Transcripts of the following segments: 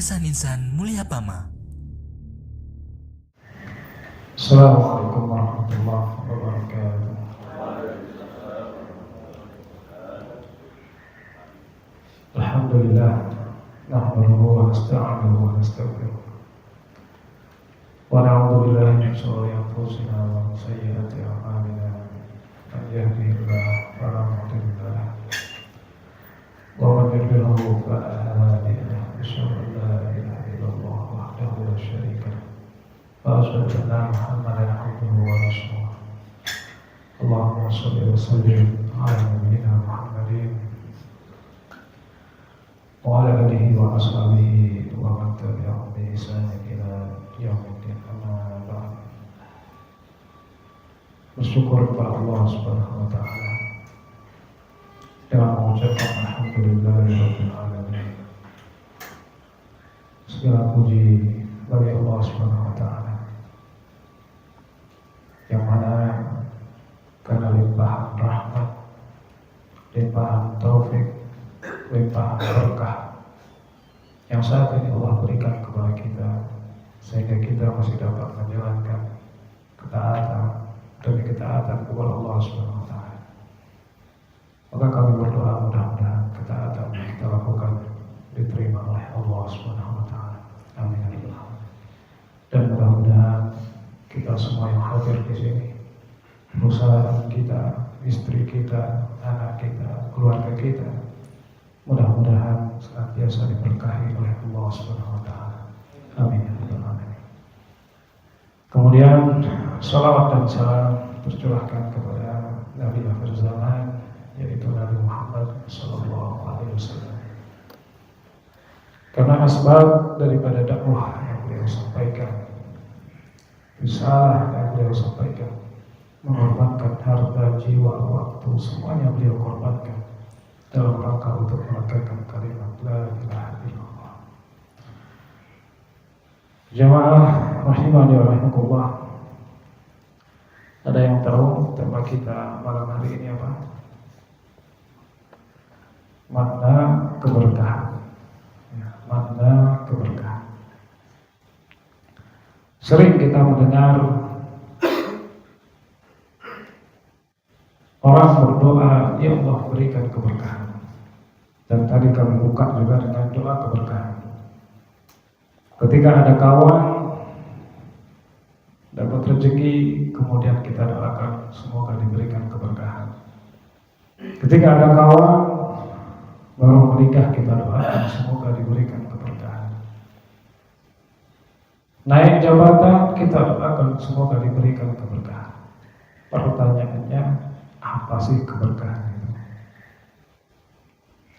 Yayasan Insan Mulia Pama. Assalamualaikum warahmatullahi wabarakatuh. Alhamdulillah, nahmaduhu wa nasta'inuhu wa nastaghfiruh. Wa na'udzu billahi min shururi anfusina wa min sayyiati a'malina. Man yahdihillahu fala mudilla lahu wa man yudlilhu fala hadiya lahu. Asyhadu an la ilaha illallah wahdahu la syarika lahu wa asyhadu anna Muhammadan abduhu wa rasuluh. Allahumma shalli wa sallim ala nabiyyina Muhammadin wa ala alihi wa ashabihi wa man tabi'ahum bi ihsan ila yaumil amma ba'd. Bersyukur kepada Allah Subhanahu wa taala dengan mengucapkan alhamdulillahirabbil alamin. Segala puji bagi Allah Subhanahu wa taala yang mana karena limpahan rahmat, limpahan taufik, limpahan berkah yang saat ini Allah berikan kepada kita, sehingga kita masih dapat menjalankan ketaatan demi ketaatan kepada Allah Subhanahu wa taala. Maka kami berdoa mudah-mudahan ketaatan yang kita lakukan diterima oleh Allah Subhanahu wa taala. Amin. Dan mudah-mudahan kita semua yang hadir di sini, perusahaan kita, istri kita, anak kita, keluarga kita, mudah-mudahan senantiasa diberkahi oleh Allah Subhanahu wa taala. Amin. Kemudian salawat dan salam tercurahkan kepada Nabi akhir zaman, yaitu Nabi Muhammad sallallahu alaihi wasallam. Karena asbab daripada dakwah yang beliau sampaikan, risalah yang beliau sampaikan, mengorbankan harta, jiwa, waktu, semuanya beliau korbankan dalam rangka untuk menegakkan kalimat la ilaha illallah. Jamaah rahimani wa rahimakumullah, ada yang tahu tema kita malam hari ini apa? Makna keberkahan. Makna keberkahan. Sering kita mendengar orang berdoa, ya Allah berikan keberkahan. Dan tadi kami buka juga dengan doa keberkahan. Ketika ada kawan dapat rezeki, kemudian kita doakan semoga diberikan keberkahan. Ketika ada kawan baru menikah, kita doakan semoga diberikan keberkahan. Naik jabatan, kita doakan semoga diberikan keberkahan. Pertanyaannya, apa sih keberkahan itu?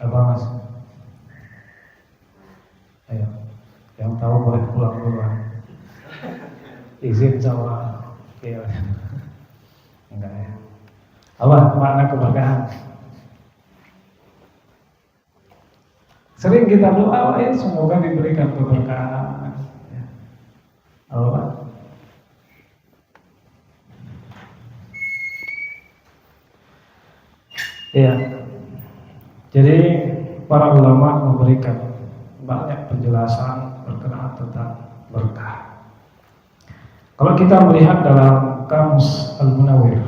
Apa mas? Ayo, yang tahu boleh pulang duluan. Izin sama enggak ya? Apa makna keberkahan? Sering kita doain semoga diberikan keberkahan. Allah. Ya. Jadi para ulama memberikan banyak penjelasan berkenaan tentang berkah. Kalau kita melihat dalam Kamus Al-Munawwir,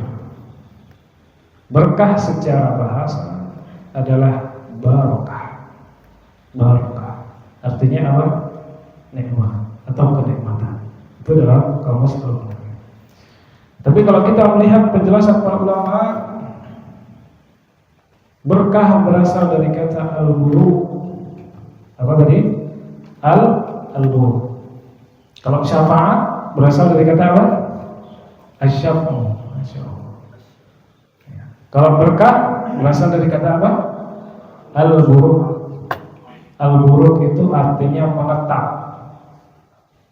berkah secara bahasa adalah barokah. Barokah artinya apa? Nikmat atau kenikmatan. Itu dalam Kamus Al-Munawwir. Tapi kalau kita melihat penjelasan para ulama, berkah berasal dari kata al-buru. Apa tadi? Al-buru. Kalau syafaat berasal dari kata apa? Asy-syafa'u. Kalau berkah berasal dari kata apa? Al-buru. Al-buru itu artinya menetap.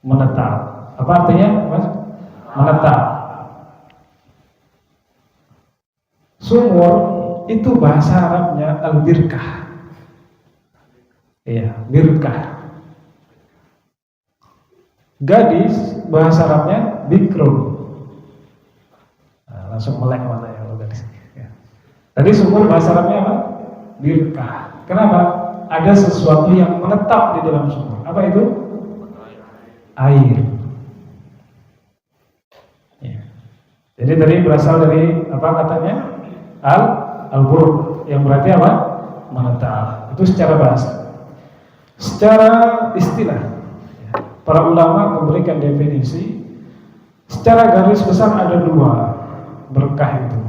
Menetap. Apa artinya, Mas? Menetap. Sumur itu bahasa Arabnya al-birkah. Iya, birkah. Gadis bahasa Arabnya bikru. Nah, langsung melek mana ya kalau gadis. Ya. Tadi sumur bahasa Arabnya apa? Birkah. Kenapa? ada sesuatu yang menetap di dalam sumur. Apa itu? Air. Ya. Jadi tadi berasal dari apa katanya? Al-burud, yang berarti apa? Menetap. Itu secara bahasa. Secara istilah, para ulama memberikan definisi. Secara garis besar ada dua berkah itu.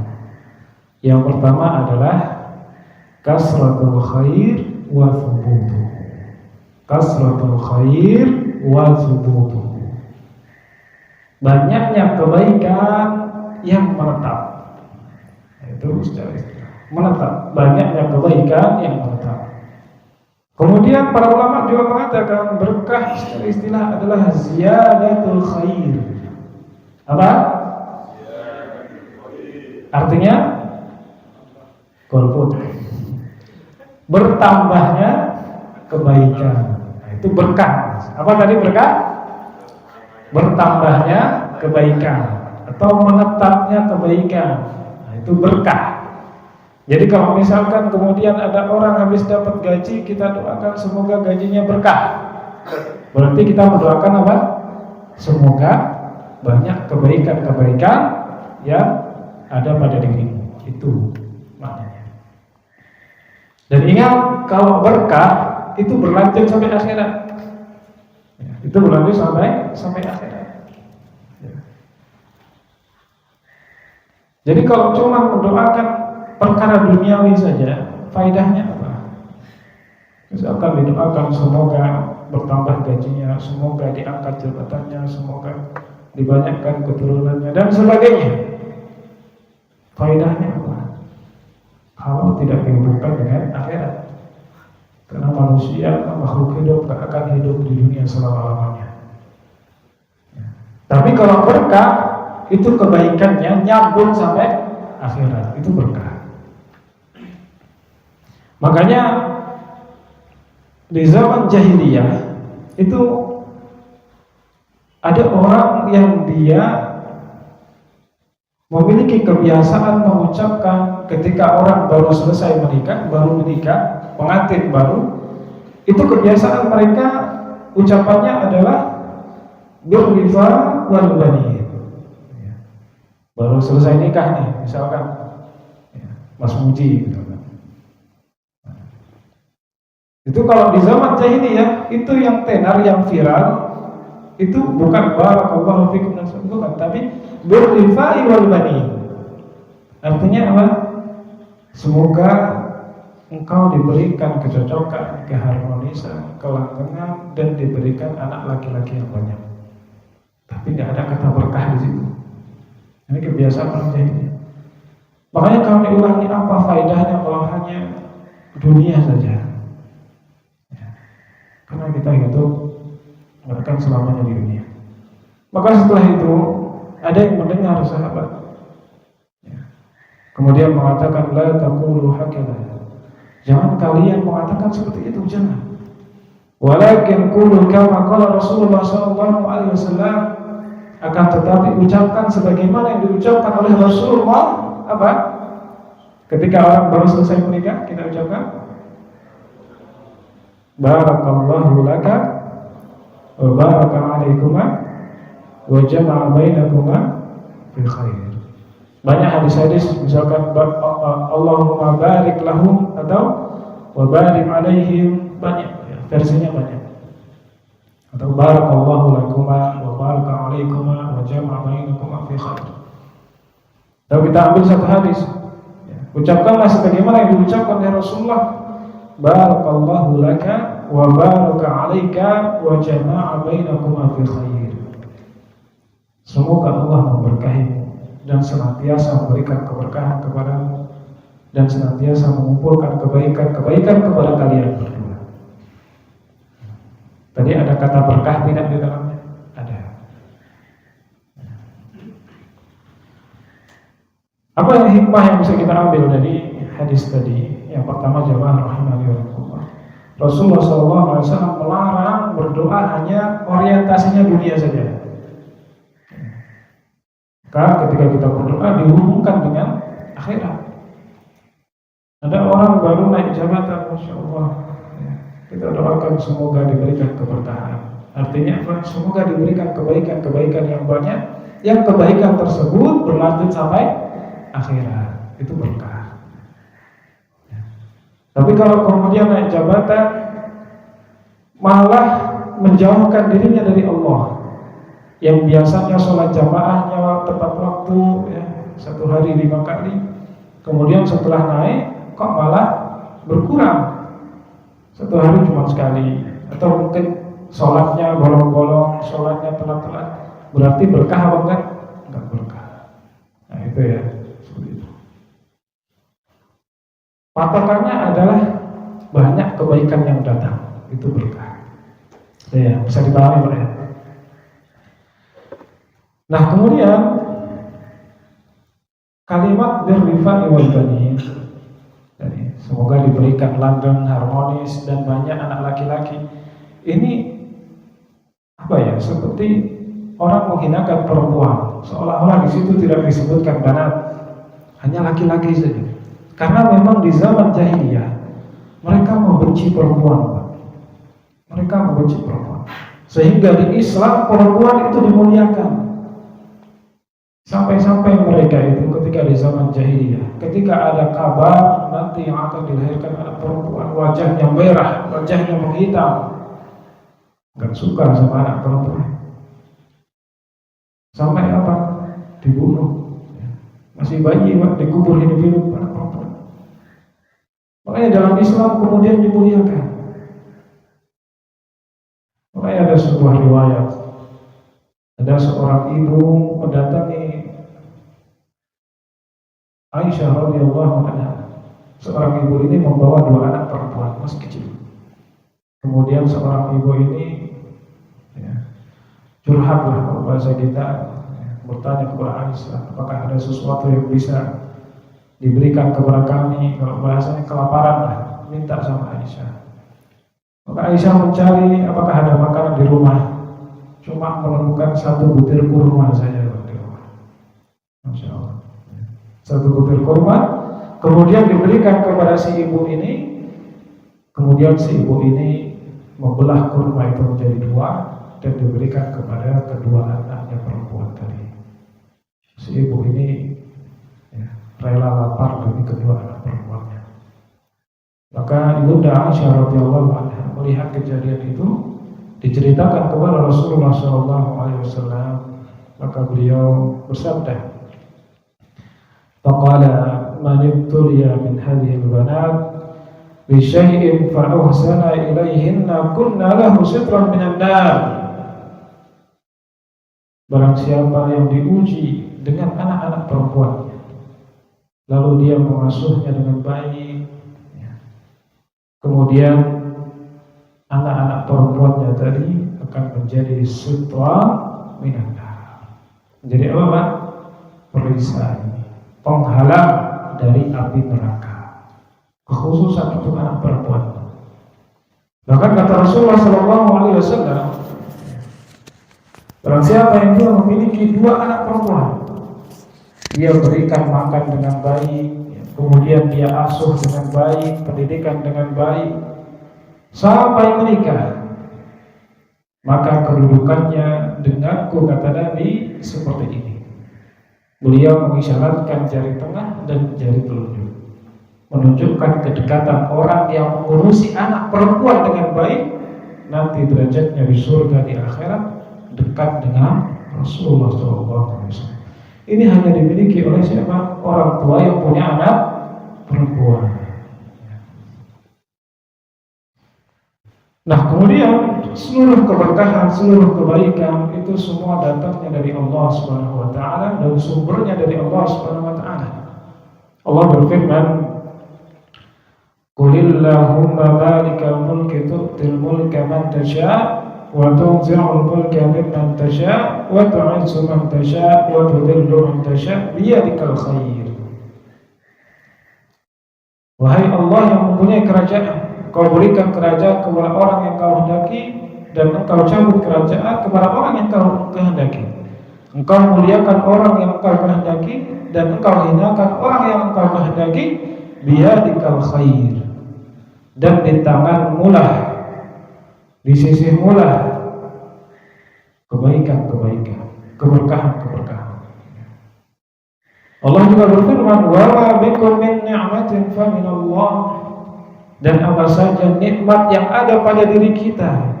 Yang pertama adalah kasratul khair wa thubutuh. Kasratul khair wa thubutuh. Banyaknya kebaikan yang menetap. Itu secara istilah. Menetap, banyaknya kebaikan yang menetap. Kemudian para ulama juga mengatakan berkah secara istilah adalah ziyadatul khair. Apa? Artinya golput. Bertambahnya kebaikan. Nah, itu berkah. Apa tadi berkah? Bertambahnya kebaikan atau menetapnya kebaikan. Nah, itu berkah. Jadi kalau misalkan kemudian ada orang habis dapat gaji, kita doakan semoga gajinya berkah. Berarti kita mendoakan apa? Semoga banyak kebaikan-kebaikan yang ada pada dirimu. Itu maknanya. Dan ingat, kalau berkah itu berlanjut sampai akhirat. Itu berlanjut sampai akhirat. Jadi kalau cuma mendoakan perkara duniawi saja, faedahnya apa? Misalkan didoakan semoga bertambah gajinya, semoga diangkat jabatannya, semoga dibanyakkan keturunannya dan sebagainya. Faedahnya apa? Kalau tidak dihubungkan dengan akhirat. Karena manusia makhluk hidup tak akan hidup di dunia selama-lamanya. Tapi kalau berkah itu kebaikannya nyambung sampai akhirat, itu berkah. Makanya di zaman jahiliyah itu ada orang yang dia memiliki kebiasaan mengucapkan ketika orang baru selesai menikah, pengantin baru, itu kebiasaan mereka ucapannya adalah birrifa wal banin. Baru selesai nikah nih, misalkan Mas Muji misalkan. Itu kalau di zaman jahiliyah itu yang tenar, yang viral itu bukan barakallahu fikum bukan, tapi birrifa wal banin. Artinya apa? Semoga engkau diberikan kecocokan, keharmonisan, kelanggengan, dan diberikan anak laki-laki yang banyak. Tapi nggak ada kata berkah di situ. Ini kebiasaan orang jahiliyah. Makanya kami ulangi, apa faedahnya kalau hanya dunia saja? Ya. Karena kita hidup nggak akan selamanya di dunia. Maka setelah itu ada yang mendengar sahabat. Ya. Kemudian mengatakan la taqulu hakadha. Jangan kalian mengatakan seperti itu, jangan. Walakin qulu kama qala Rasulullah sallallahu alaihi wasallam. Akan tetapi ucapkan sebagaimana yang diucapkan oleh Rasulullah. Apa? Ketika orang baru selesai menikah, kita ucapkan barakallahu laka wa baraka alaikuma wa jama'a bainakuma fil khair. Banyak hadis-hadis misalkan Allahumma barik lahum atau wa barik alaihim, banyak ya, versinya banyak. Atau barakallahu lakuma wa baraka alaikuma wa jama'a bainakuma fi khair. Kalau kita ambil satu hadis, ya, ucapkanlah sebagaimana yang diucapkan oleh Rasulullah, barakallahu laka wa baraka alaika wa jama'a bainakuma fi khair. Semoga Allah memberkahimu dan senantiasa memberikan keberkahan kepadamu dan senantiasa mengumpulkan kebaikan-kebaikan kepada kalian berdua. Tadi ada kata berkah tidak di dalamnya? Ada. Apa yang hikmah yang bisa kita ambil dari hadis tadi? Yang pertama, jamaah rahimani wa rahimakumullah. Rasulullah SAW melarang berdoa hanya orientasinya dunia saja. Karena ketika kita berdoa dihubungkan dengan akhirat. Ada orang baru naik jabatan, Masya Allah, ya, kita doakan semoga diberikan keberkahan. Artinya semoga diberikan kebaikan-kebaikan yang banyak, yang kebaikan tersebut berlanjut sampai akhirat, itu berkah. Ya. Tapi kalau kemudian naik jabatan malah menjauhkan dirinya dari Allah, yang biasanya sholat jamaahnya tepat waktu, ya, 1 hari 5 kali, kemudian setelah naik kok malah berkurang, 1 hari cuma sekali, atau mungkin sholatnya bolong-bolong, sholatnya telat-telat, berarti berkah apa enggak? Enggak berkah. Nah itu ya, seperti itu. Patokannya adalah banyak kebaikan yang datang, itu berkah. Ya, bisa dipahami Pak ya. Nah kemudian kalimat birrifa'i wal banin, semoga diberikan langgeng, harmonis, dan banyak anak laki-laki. Ini apa ya? Seperti orang menghinakan perempuan, seolah-olah di situ tidak disebutkan banat, hanya laki-laki saja. Karena memang di zaman jahiliyah mereka membenci perempuan, Pak. Mereka membenci perempuan, sehingga di Islam perempuan itu dimuliakan. Sampai-sampai mereka itu ketika di zaman jahiliyah, ketika ada kabar nanti yang akan dilahirkan anak perempuan, wajahnya merah, wajahnya menghitam, gak suka sama anak perempuan. Sampai apa? Dibunuh. Masih bayi, dikubur hidup-hidup anak perempuan. Makanya dalam Islam kemudian dimuliakan. Makanya ada sebuah riwayat, ada seorang ibu mendatangi Aisyah radhiyallahu anha. Seorang ibu ini membawa 2 anak perempuan masih kecil. Kemudian seorang ibu ini curhatlah kalau bahasa kita, bertanya kepada Aisyah, apakah ada sesuatu yang bisa diberikan kepada kami? Kalau bahasanya kelaparan lah, minta sama Aisyah. Maka Aisyah mencari apakah ada makanan di rumah. Cuma menemukan 1 butir kurma saja di rumah. Masya Allah. 1 butir kurma, kemudian diberikan kepada si ibu ini. Kemudian si ibu ini membelah kurma itu menjadi 2 dan diberikan kepada kedua anaknya perempuan tadi. Si ibu ini rela lapar demi kedua anak perempuannya. Maka Ibunda Aisyah radhiyallahu anha melihat kejadian itu, diceritakan kepada Rasulullah SAW. Maka beliau bersabda, faqala man ibtuliya min hadhihi al-banat bi syai'in fa ahsana ilayhinna kunna lahu sitran minan nar. Barang siapa yang diuji dengan anak-anak perempuannya, lalu dia mengasuhnya dengan baik, kemudian anak-anak perempuannya tadi akan menjadi sitra minan nar. Menjadi apa Pak? Perisai, penghalang dari api neraka. Kekhususan untuk anak perempuan. Bahkan kata Rasulullah SAW, barang siapa yang dia memiliki 2 anak perempuan, dia berikan makan dengan baik, kemudian dia asuh dengan baik, pendidikan dengan baik, sampai menikah, maka kedudukannya denganku, kata Nabi, seperti ini. Beliau mengisyaratkan jari tengah dan jari telunjuk, menunjukkan kedekatan orang yang mengurusi anak perempuan dengan baik, nanti derajatnya di surga di akhirat dekat dengan Rasulullah SAW. Ini hanya dimiliki oleh siapa? Orang tua yang punya anak perempuan. Nah kemudian seluruh keberkahan, seluruh kebaikan itu semua datangnya dari Allah Subhanahu wa taala dan sumbernya dari Allah Subhanahu wa taala. Allah berfirman, "Qulillahumma malikal mulki tu'til mulka man tasha' wa tunzi'ul mulka mimman tasha' wa tu'izzu man tasha' wa tudhillu man tasha' biyadikal khair." Wahai Allah yang mempunyai kerajaan, Kau berikan kerajaan kepada orang yang Kau hendaki, dan Engkau cabut kerajaan kepada orang yang Kau kehendaki. Engkau muliakan orang yang Engkau kehendaki, dan Engkau hinakan orang yang Engkau kehendaki. Biyadikal khair. dan di tangan mulah, di sisi mulah kebaikan-kebaikan, keberkahan-keberkahan. Allah juga berfirman, wa ma bikum min ni'matin fa min Allah, dan apa saja nikmat yang ada pada diri kita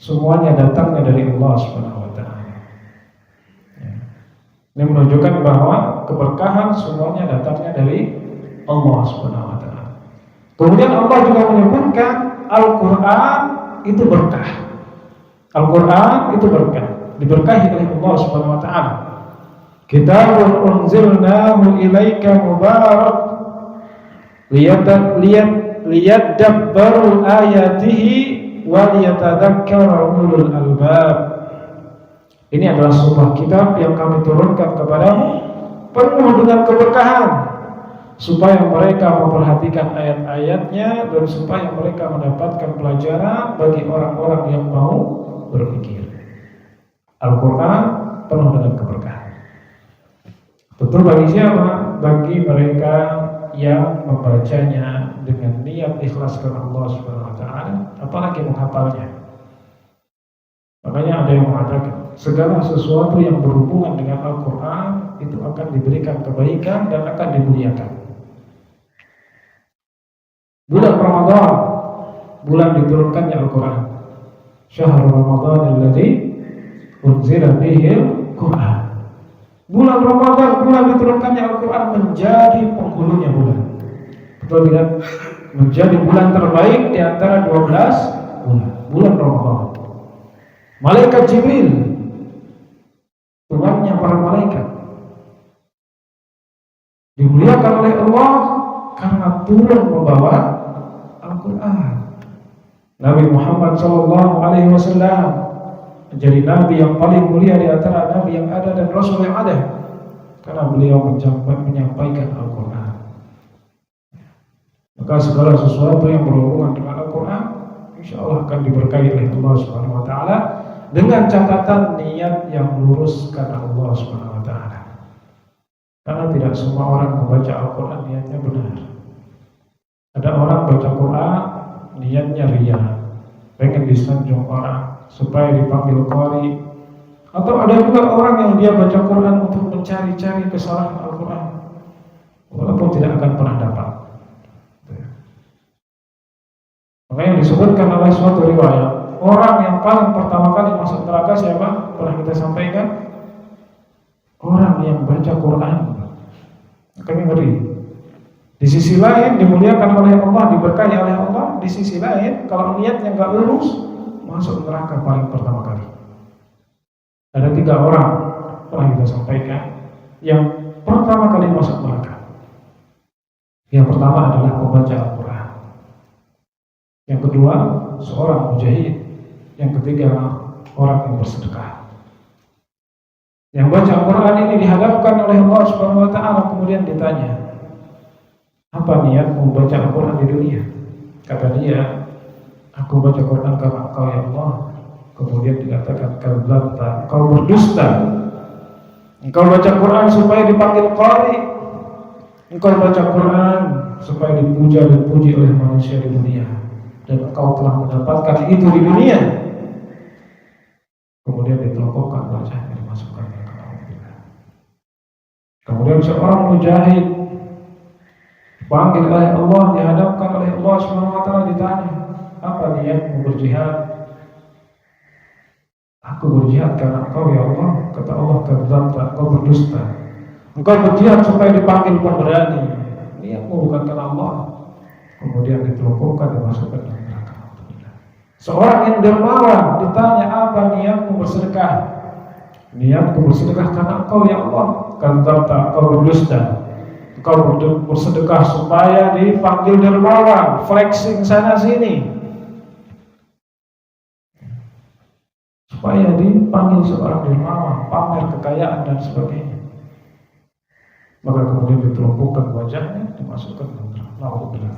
semuanya datangnya dari Allah Subhanahu wa taala. Ini menunjukkan bahwa keberkahan semuanya datangnya dari Allah Subhanahu wa taala. Kemudian Allah juga menyebutkan Al-Qur'an itu berkah. Al-Qur'an itu berkah, diberkahi oleh Allah Subhanahu wa taala. Kitabun unzilnahu ilaika mubarak liyadabbaru ayatihi wa liyatadzakkara ulul albab. Ini adalah sebuah kitab yang kami turunkan kepadamu penuh dengan keberkahan, supaya mereka memperhatikan ayat-ayatnya dan supaya mereka mendapatkan pelajaran bagi orang-orang yang mau berpikir. Al-Quran penuh dengan keberkahan. Tentu bagi siapa? Bagi mereka yang membacanya dengan niat ikhlas karena Allah Subhanahu wa taala, apalagi menghafalnya. Makanya ada yang mengatakan segala sesuatu yang berhubungan dengan Al-Quran itu akan diberikan kebaikan dan akan dimuliakan. Bulan Ramadan, bulan diturunkannya Al-Quran. Syahrul Ramadan alladzi unzila fihi Al-Quran. Bulan Ramadan, bulan diturunkannya Al-Quran, menjadi penghulunya bulan. Betul tidak? Menjadi bulan terbaik di antara 12 bulan. Bulan Ramadan. Malaikat Jibril, Tuhannya para malaikat, dimuliakan oleh Allah karena turun membawa Al-Quran. Nabi Muhammad SAW menjadi nabi yang paling mulia di antara nabi yang ada dan rasul yang ada, karena beliau menyampaikan Al-Quran. Maka segala sesuatu yang berhubungan dengan Al-Quran insya Allah akan diberkahi oleh Allah Subhanahu wa taala, dengan catatan niat yang lurus karena Allah Subhanahu wa taala. Karena tidak semua orang membaca Al-Quran niatnya benar. Ada orang baca Quran niatnya riya, pengen disanjung orang supaya dipanggil qari. Atau ada juga orang yang dia baca Quran untuk mencari-cari kesalahan Al-Quran, walaupun tidak akan pernah dapat. Makanya disebutkan oleh suatu riwayat, orang yang paling pertama kali masuk neraka siapa? Pernah kita sampaikan? Orang yang baca Quran. Kami ngeri. Di sisi lain dimuliakan oleh Allah, diberkahi oleh Allah. Di sisi lain kalau niatnya nggak lurus, masuk neraka paling pertama kali. Ada 3 orang pernah kita sampaikan yang pertama kali masuk neraka. Yang pertama adalah pembaca Al-Quran. Yang kedua seorang mujahid. Yang ketiga orang yang bersedekah. Yang baca Al-Quran ini dihadapkan oleh Allah Subhanahu wa taala, kemudian ditanya, apa niat membaca Al-Quran di dunia? Kata dia, aku baca Quran karena Engkau ya Allah. Kemudian dikatakan, kadzabta, engkau berdusta. Engkau baca Quran supaya dipanggil qari. Engkau baca Quran supaya dipuja dan puji oleh manusia di dunia, dan engkau telah mendapatkan itu di dunia. Kemudian ditelokokkan wajahnya, dimasukkan ke neraka. Kemudian seorang mujahid dipanggil oleh Allah, dihadapkan oleh Allah Subhanahu wa taala, ditanya, apa niatmu berjihad? Aku berjihad karena Engkau ya Allah. Kata Allah, kadzabta, engkau berdusta. Engkau berjihad supaya dipanggil pemberani. Niatmu bukan karena Allah. Kemudian ditelokokkan, dimasukkan ke neraka. Seorang yang dermawan ditanya, apa niatmu bersedekah? Niatku bersedekah karena Engkau ya Allah. Kadzabta, engkau berdusta. Engkau bersedekah supaya dipanggil dermawan, flexing sana sini, supaya dipanggil seorang dermawan, pamer kekayaan dan sebagainya. Maka kemudian ditelumpuhkan wajahnya, dimasukkan ke neraka.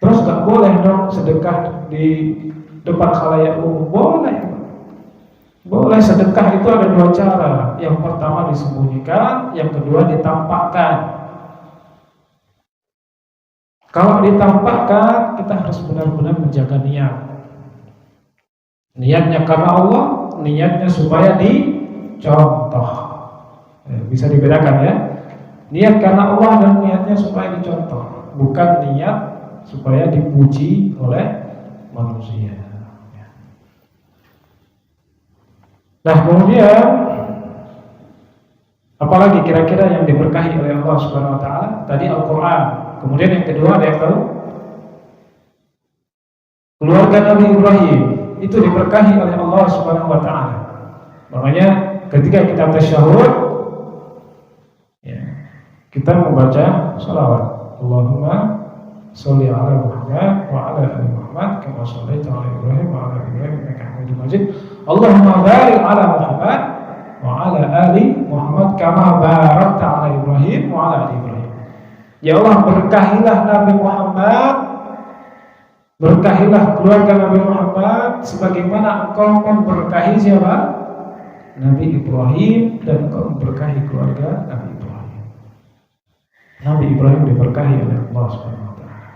Terus gak boleh dong sedekah di depan khalayak umum? Boleh. Boleh. Sedekah itu ada 2 cara. Yang pertama disembunyikan, yang kedua ditampakkan. Kalau ditampakkan, kita harus benar-benar menjaga niat. Niatnya karena Allah, niatnya supaya dicontoh. Bisa dibedakan ya. Niat karena Allah dan niatnya supaya dicontoh, bukan niat supaya dipuji oleh manusia. Nah, kemudian apalagi kira-kira yang diberkahi oleh Allah Subhanahu wa taala? Tadi Al-Qur'an. Kemudian yang kedua, ada yang tahu? Keluarga Nabi Ibrahim itu diberkahi oleh Allah Subhanahu wa taala. Makanya ketika kita tasyahud, ya, kita membaca shalawat. Allahumma sholli ala Muhammad wa ala ali Muhammad kama shallaita ala Ibrahim wa ala ali Ibrahim innaka Hamidum Majid. Allahumma barik ala Muhammad wa ala ali Muhammad kama barakta ala Ibrahim wa ala ali Ibrahim. Ya Allah, berkahilah Nabi Muhammad, berkahilah keluarga Nabi Muhammad sebagaimana Engkau memberkahi siapa? Nabi Ibrahim, dan Engkau memberkahi keluarga Nabi Ibrahim. Nabi Ibrahim diberkahi oleh Allah Subhanahu wa taala.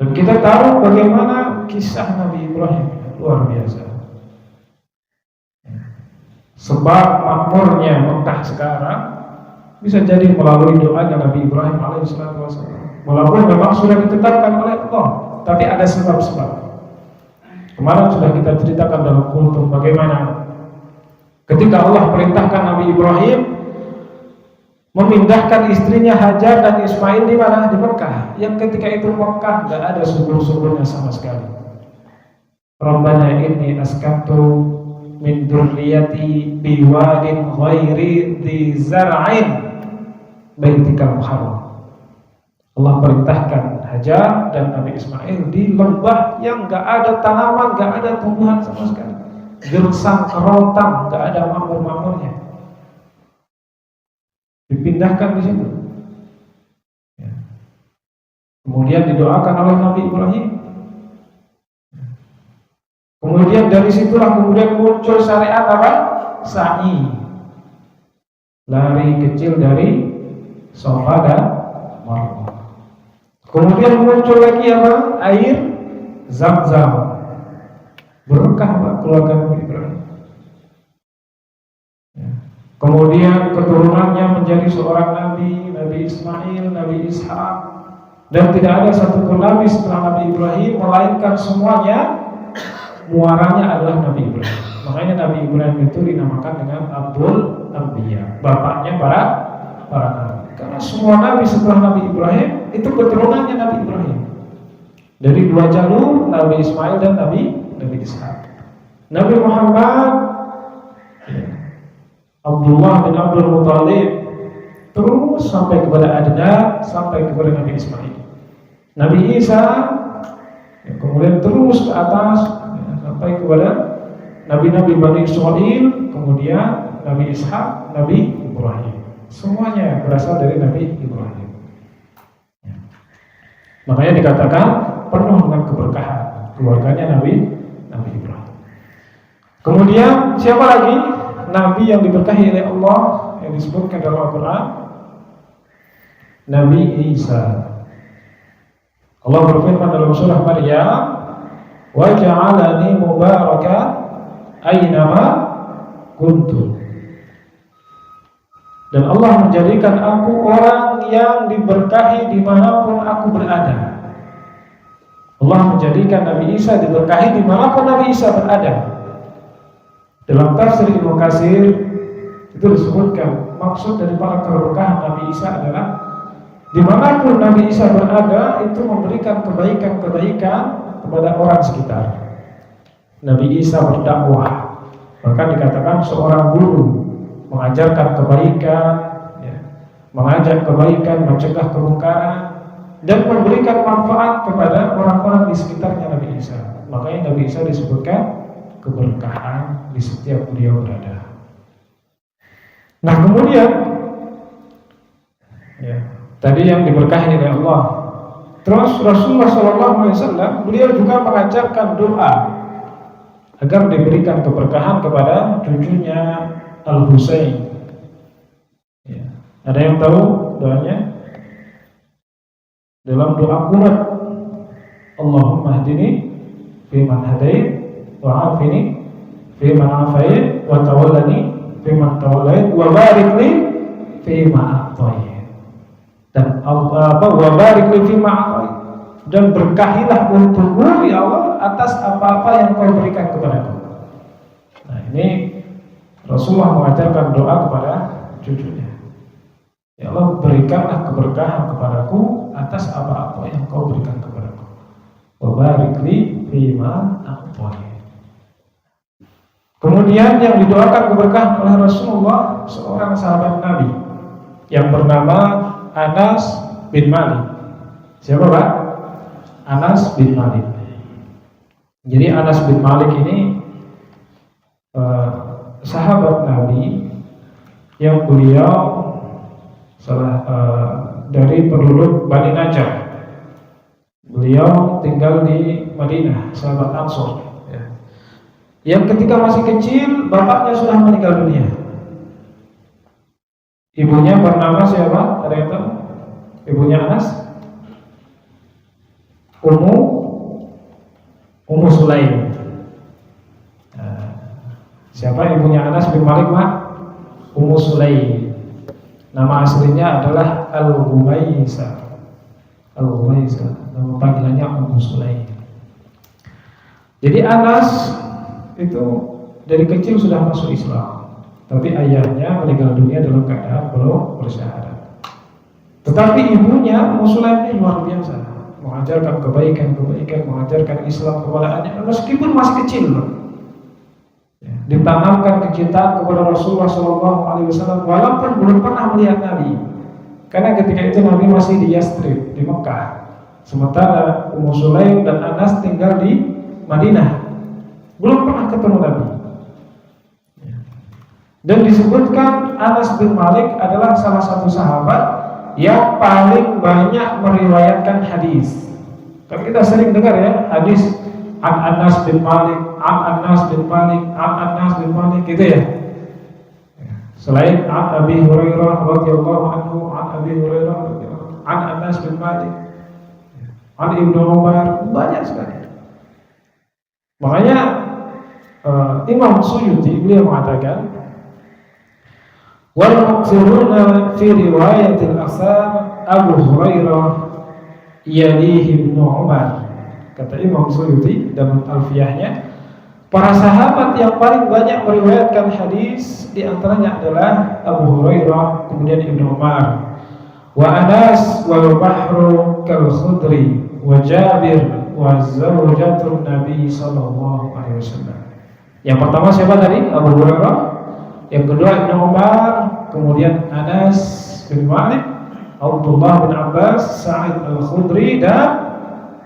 Dan kita tahu bagaimana kisah Nabi Ibrahim, luar biasa. Sebab makmurnya Mekah sekarang bisa jadi melalui doa Nabi Ibrahim alaihissalam. Walaupun memang sudah ditetapkan oleh Allah, tapi ada sebab-sebab. Kemarin sudah kita ceritakan dalam kultum bagaimana ketika Allah perintahkan Nabi Ibrahim memindahkan istrinya Hajar dan Ismail di mana? Di Mekah. Yang ketika itu Mekah tidak ada subur-suburnya sama sekali. Rabbana inni askantu min dzurriyyati biwadin ghairi dzi zar'in baitikal muharram. Allah perintahkan Hajar dan Nabi Ismail di lembah yang enggak ada tanaman, enggak ada tumbuhan sama sekali. Gersang kerontang, enggak ada makmur-makmurnya. Dipindahkan di situ. Ya. Kemudian didoakan oleh Nabi Ibrahim. Kemudian dari situlah kemudian muncul syariat apa? Sa'i. Lari kecil dari Safa dan Marwah. Kemudian muncul lagi apa? Air Zam-Zam. Berkah Pak keluarga Nabi Ibrahim. Ya. Kemudian keturunannya menjadi seorang nabi, Nabi Ismail, Nabi Ishak, dan tidak ada satupun nabi setelah Nabi Ibrahim, melainkan semuanya muaranya adalah Nabi Ibrahim. Makanya Nabi Ibrahim itu dinamakan dengan Abul Anbiya, bapaknya para nabi. Karena semua nabi setelah Nabi Ibrahim itu keturunannya Nabi Ibrahim. Dari dua jalur, Nabi Ismail dan Nabi Ishak. Nabi Muhammad, ya, Abdullah bin Abdul Muthalib, terus sampai kepada Adnan, sampai kepada Nabi Ismail. Nabi Isa, ya, kemudian terus ke atas, ya, sampai kepada Nabi-Nabi Bani Israil, kemudian Nabi Ishak, Nabi Ibrahim. Semuanya berasal dari Nabi Ibrahim. Ya. Makanya dikatakan penuh dengan keberkahan keluarganya Nabi Ibrahim. Kemudian siapa lagi Nabi yang diberkahi oleh Allah yang disebutkan dalam Al-Quran? Nabi Isa. Allah berfirman dalam surah Maryam, wa ja'alani mubarakan aynama kuntu. Dan Allah menjadikan aku orang yang diberkahi dimanapun aku berada. Allah menjadikan Nabi Isa diberkahi dimanapun Nabi Isa berada. Dalam tafsir Ibnu Katsir itu disebutkan maksud daripada keberkahan Nabi Isa adalah dimanapun Nabi Isa berada itu memberikan kebaikan-kebaikan kepada orang sekitar. Nabi Isa berdakwah, bahkan dikatakan seorang guru mengajarkan kebaikan, ya, mengajak kebaikan, mencegah kemungkaran, dan memberikan manfaat kepada orang-orang di sekitarnya Nabi Isa. Makanya Nabi Isa disebutkan keberkahan di setiap beliau berada. Nah kemudian, ya, tadi yang diberkahi oleh Allah. Terus Rasulullah SAW beliau juga mengajarkan doa agar diberikan keberkahan kepada cucunya Al-Husain. Ya. Ada yang tahu doanya? dalam doa qunut, Allahumma hdini fiman hadait wa afini fiman afait wa tawallani fiman tawallait wa barik li fima a'tait. Dan wa barik li fima a'tait, dan berkahilah untukku ya Allah atas apa-apa yang kau berikan kepadaku. Nah, ini Rasulullah mengajarkan doa kepada cucunya. Ya Allah, berikanlah keberkahan kepadaku atas apa-apa yang kau berikan kepadaku. Wa barik li fima a'tait. Kemudian yang didoakan keberkahan oleh Rasulullah seorang sahabat Nabi yang bernama Anas bin Malik. Siapa Pak? Anas bin Malik. Jadi Anas bin Malik ini sahabat Nabi yang beliau dari penduduk Bani Najjar. Beliau tinggal di Madinah, sahabat Ansor. Yang ketika masih kecil bapaknya sudah meninggal dunia. Ibunya bernama siapa? Ada yang tahu? Ibunya Anas? Ummu Sulaim. Siapa ibunya Anas bin Malik, Mak? Ummu Sulaim. Nama aslinya adalah Al-Humaisah. Al-Humaisah. Nama panggilannya Ummu Sulaim. Jadi Anas itu dari kecil sudah masuk Islam, tapi ayahnya meninggal dunia dalam keadaan belum bersyahadat. Tetapi ibunya Ummu Sulaim ini luar biasa, mengajarkan kebaikan, mengajarkan Islam kepada anaknya meskipun masih kecil. Ditanamkan kecintaan kepada Rasulullah SAW walaupun belum pernah melihat Nabi, karena ketika itu Nabi masih di Yastrib, di Mekah, sementara Ummu Sulaim dan Anas tinggal di Madinah, belum pernah ketemu Nabi. Dan disebutkan Anas bin Malik adalah salah satu sahabat yang paling banyak meriwayatkan hadis. Tapi kita sering dengar ya hadis An Anas bin Malik, An Anas bin Malik, An Anas bin Malik, gitu ya. Selain An Abi Hurairah radhiyallahu anhu, An Abi Hurairah radhiyallahu anhu, An Anas bin Malik, An Ibnu Umar, banyak sekali. Makanya Imam Suyuti beliau mengatakan, wal muqsiruna fi riwayatil athar Abu Hurairah yalihi Ibnu Umar. Kata Imam Suyuti dalam Alfiyahnya, para sahabat yang paling banyak meriwayatkan hadis di antaranya adalah Abu Hurairah, kemudian Ibnu Umar, wa Anas wal bahru kal khudri wa Jabir wa zawjatun Nabi sallallahu alaihi wasallam. Yang pertama siapa tadi? Abu Hurairah. Yang kedua Ibnu Umar, kemudian Anas bin Malik, Abdullah bin Abbas, Sa'id al-Khudri, dan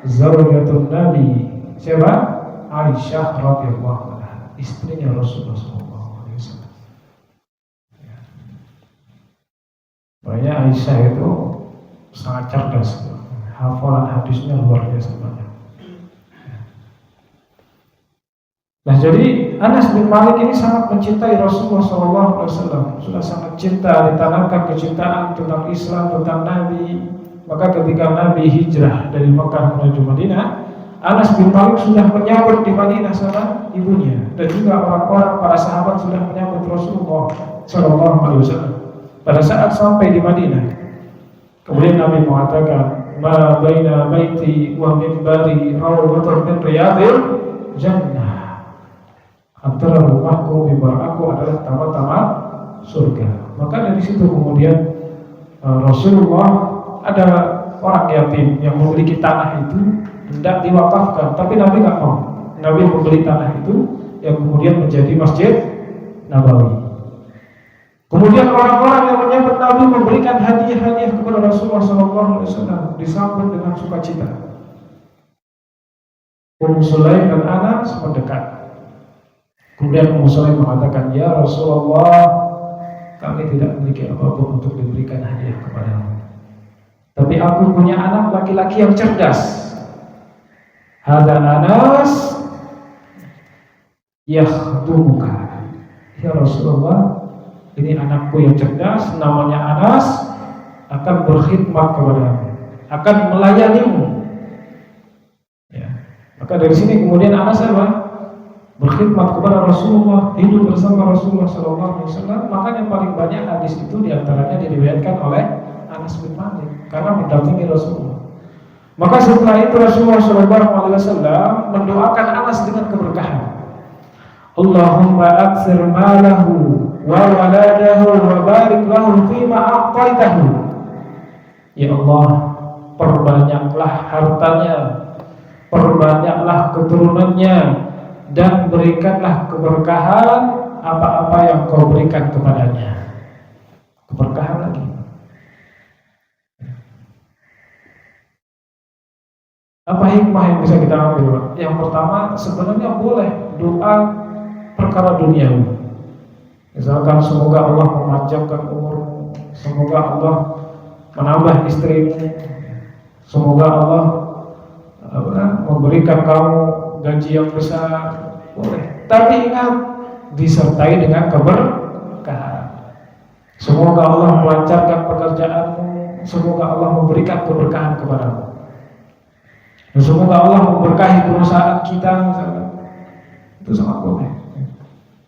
zawjatun Nabi. Siapa? Aisyah radhiyallahu anha, istrinya Rasulullah sallallahu alaihi wasallam. Makanya Aisyah itu sangat cerdas, hafalan hadisnya luar biasa banyak. Nah, jadi Anas bin Malik ini sangat mencintai Rasulullah SAW, sudah sangat cinta, ditanamkan kecintaan tentang Islam, tentang Nabi. Maka ketika Nabi hijrah dari Mekah menuju Madinah, Anas bin Malik sudah menyambut di Madinah sama ibunya, dan juga orang-orang para sahabat sudah menyambut Rasulullah SAW. Pada saat sampai di Madinah, kemudian Nabi mengatakan, ma baina baiti wa minbari rawdatun min riyadil jannah. Antara rumahku, mimbar aku adalah taman-taman surga. Maka dari situ kemudian Rasulullah, ada orang yatim yang memiliki tanah itu hendak diwakafkan, tapi Nabi nggak mau. Nabi membeli tanah itu yang kemudian menjadi Masjid Nabawi. Kemudian orang-orang yang menyambut Nabi memberikan hadiah-hadiah kepada Rasulullah SAW, disambut dengan sukacita. Ummu Sulaim dan Anas mendekat. Kemudian Ummu Sulaim mengatakan, ya Rasulullah, kami tidak memiliki apapun untuk diberikan hadiah kepadamu, tapi aku punya anak laki-laki yang cerdas. Hada Anas yakhdumuka. Ya Rasulullah, ini anakku yang cerdas, namanya Anas, akan berkhidmat kepadamu. akan melayanimu. Ya. Maka dari sini kemudian Anas berkhidmat kepada Rasulullah, hidup bersama Rasulullah SAW. Maka yang paling banyak hadis itu diantaranya diriwayatkan oleh Anas bin Malik karena mendampingi Rasulullah. Maka setelah itu Rasulullah SAW mendoakan Anas dengan keberkahan. Allahumma aktsir malahu wa waladahu wa barik lahu fima a'taitahu. Ya Allah, perbanyaklah hartanya, perbanyaklah keturunannya, dan berikanlah keberkahan apa-apa yang kau berikan kepadanya. Keberkahan lagi. Apa hikmah yang bisa kita ambil? Yang pertama, sebenarnya boleh doa perkara duniawi. Misalkan semoga Allah memanjangkan umurmu, semoga Allah menambah istrimu, semoga Allah memberikan kamu gaji yang besar, boleh. Tapi ingat, disertai dengan keberkahan. Semoga Allah melancarkan pekerjaanmu, semoga Allah memberikan keberkahan kepadamu. Dan semoga Allah memberkahi perusahaan kita, misalnya. Itu sangat boleh.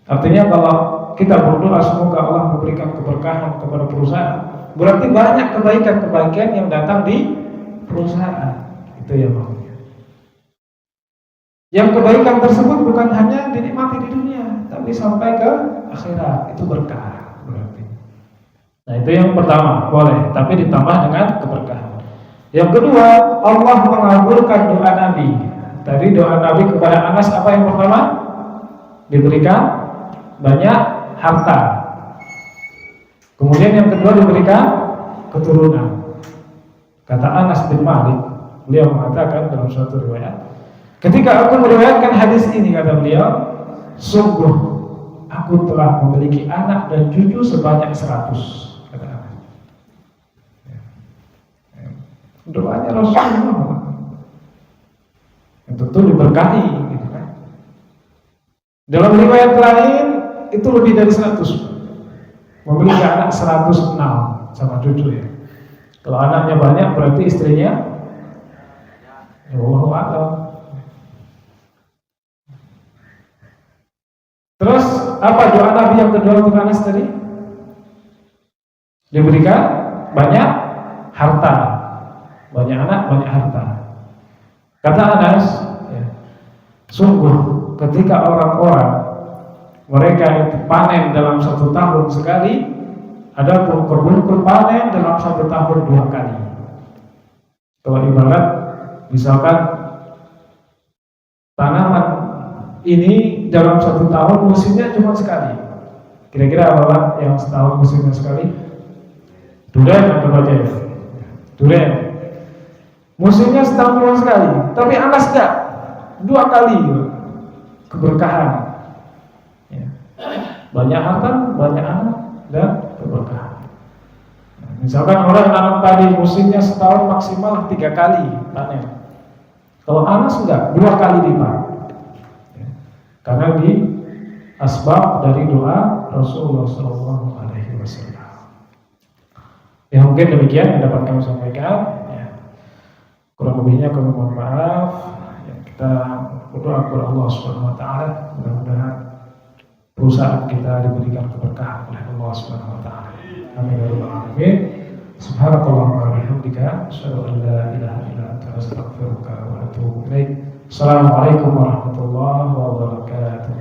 Artinya kalau kita berdoa semoga Allah memberikan keberkahan kepada perusahaan, berarti banyak kebaikan-kebaikan yang datang di perusahaan. Itu ya maksudnya. Yang kebaikan tersebut bukan hanya dinikmati di dunia, tapi sampai ke akhirat. Itu berkah berarti. Nah itu yang pertama, boleh, tapi ditambah dengan keberkahan. Yang kedua, Allah mengabulkan doa Nabi. Tadi doa Nabi kepada Anas apa yang pertama? Diberikan banyak harta. Kemudian yang kedua diberikan keturunan. Kata Anas bin Malik, beliau mengatakan dalam suatu riwayat, ketika aku meriwayatkan hadis ini, kata beliau, sungguh aku telah memiliki anak dan cucu sebanyak 100. Doanya Rasulullah yang tentu diberkahi gitu kan. Dalam riwayat lain itu lebih dari 100, memiliki anak 106 sama cucu ya. Kalau anaknya banyak berarti istrinya Allahu a'lam. Terus apa doa Nabi yang kedua untuk Anas tadi? Diberikan banyak harta. Banyak anak, banyak harta. Kata Anas, ya, sungguh ketika orang-orang mereka itu panen dalam 1 tahun sekali, ada kebun panen dalam 1 tahun 2 kali. Kalau ibarat misalkan tanaman ini dalam 1 tahun musimnya cuma sekali. Kira-kira apa yang setahun musimnya sekali? Durian atau baca ya? Durian. Musimnya setahun cuma sekali, tapi Anas enggak, 2 kali keberkahan. Ya. Banyak harta, banyak anak, dan keberkahan. Nah, misalkan orang nanam padi musimnya setahun maksimal 3 kali panen. Kalau Anas enggak, 2 kali lipat. Ya. Karena di asbab dari doa Rasulullah SAW. Ya mungkin demikian yang dapat kami sampaikan. Kurang lebihnya kami mohon maaf. Kita berdoa kepada Allah Subhanahu wa taala, mudah-mudahan perusahaan kita diberikan keberkahan oleh Allah Subhanahu wa taala. Amin ya rabbal alamin. Subhanakallahumma wa bihamdika, asyhadu an la ilaha illa anta, astaghfiruka wa atubu ilaik. Assalamualaikum warahmatullahi wabarakatuh.